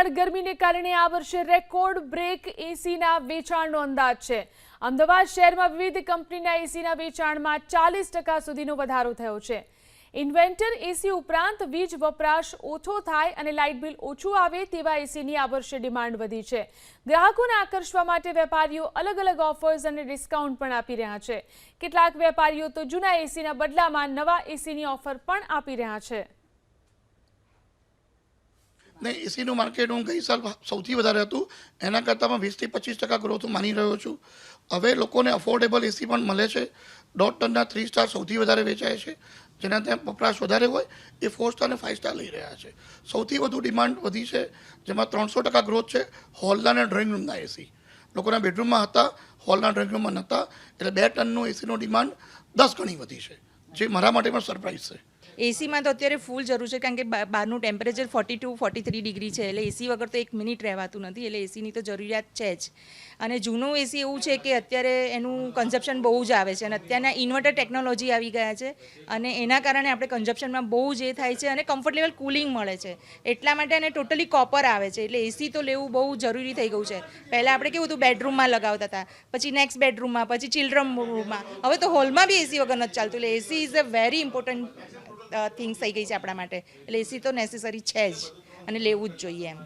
ભયંકર ગરમીને કારણે આ વર્ષે રેકોર્ડ બ્રેક એસીના વેચાણનો અંદાજ છે। અમદાવાદ શહેરમાં વિવિધ કંપનીના એસીના વેચાણમાં 40% સુધીનો વધારો થયો છે। ઇન્વેન્ટર એસી ઉપરાંત વીજ વપરાશ ઓછો થાય અને લાઇટ બિલ ઓછું આવે તેવા એસીની આ વર્ષે ડિમાન્ડ વધી છે। ગ્રાહકોને આકર્ષવા માટે વેપારીઓ અલગ અલગ ઓફર્સ અને ડિસ્કાઉન્ટ પણ આપી રહ્યા છે। કેટલાક વેપારીઓ તો જૂના એસીના બદલામાં નવા એસીની ઓફર પણ આપી રહ્યા છે। ને એસીનું માર્કેટ હું ગઈ સાલ સૌથી વધારે હતું, એના કરતાં 20 થી 25% ગ્રોથ હું માની રહ્યો છું। હવે લોકોને અફોર્ડેબલ એસી પણ મળે છે। 1.5 ટનના 3 સ્ટાર સૌથી વધારે વેચાય છે, જેના ત્યાં વપરાશ વધારે હોય એ 4 સ્ટાર અને 5 સ્ટાર લઈ રહ્યા છે। સૌથી વધુ ડિમાન્ડ વધી છે, જેમાં 300% ગ્રોથ છે હોલના અને ડ્રોઈંગ રૂમના એસી। લોકોના બેડરૂમમાં હતા, હોલના ડ્રોઈંગ રૂમમાં નહોતા, એટલે 2 ટનનું એસીનો ડિમાન્ડ 10 ગણી વધી છે, જે મારા માટે પણ સરપ્રાઈઝ છે। એસીમાં તો અત્યારે ફૂલ જરૂર છે, કારણ કે બહારનું ટેમ્પરેચર 42-43 ડિગ્રી છે, એટલે એસી વગર તો 1 મિનિટ રહેવાતું નથી, એટલે એસીની તો જરૂરિયાત છે જ। અને જૂનું એસી એવું છે કે અત્યારે એનું કન્ઝપ્શન બહુ જ આવે છે, અને અત્યારના ઇન્વર્ટર ટેકનોલોજી આવી ગયા છે, અને એના કારણે આપણે કન્ઝપ્શનમાં બહુ જ થાય છે, અને કમ્ફર્ટેબલ કુલિંગ મળે છે, એટલા માટે એને ટોટલી કોપર આવે છે, એટલે એસી તો લેવું બહુ જરૂરી થઈ ગયું છે। પહેલાં આપણે કેવું હતું, બેડરૂમમાં લગાવતા હતા, પછી નેક્સ્ટ બેડરૂમમાં, પછી ચિલ્ડ્રન રૂમમાં, હવે તો હોલમાં બી એસી વગર નથી ચાલતું। એટલે એસી is a very important things થઈ ગઈ છે આપણા માટે, એટલે એસી તો નેસેસરી છે જ અને લેવું જ જોઈએ એમ।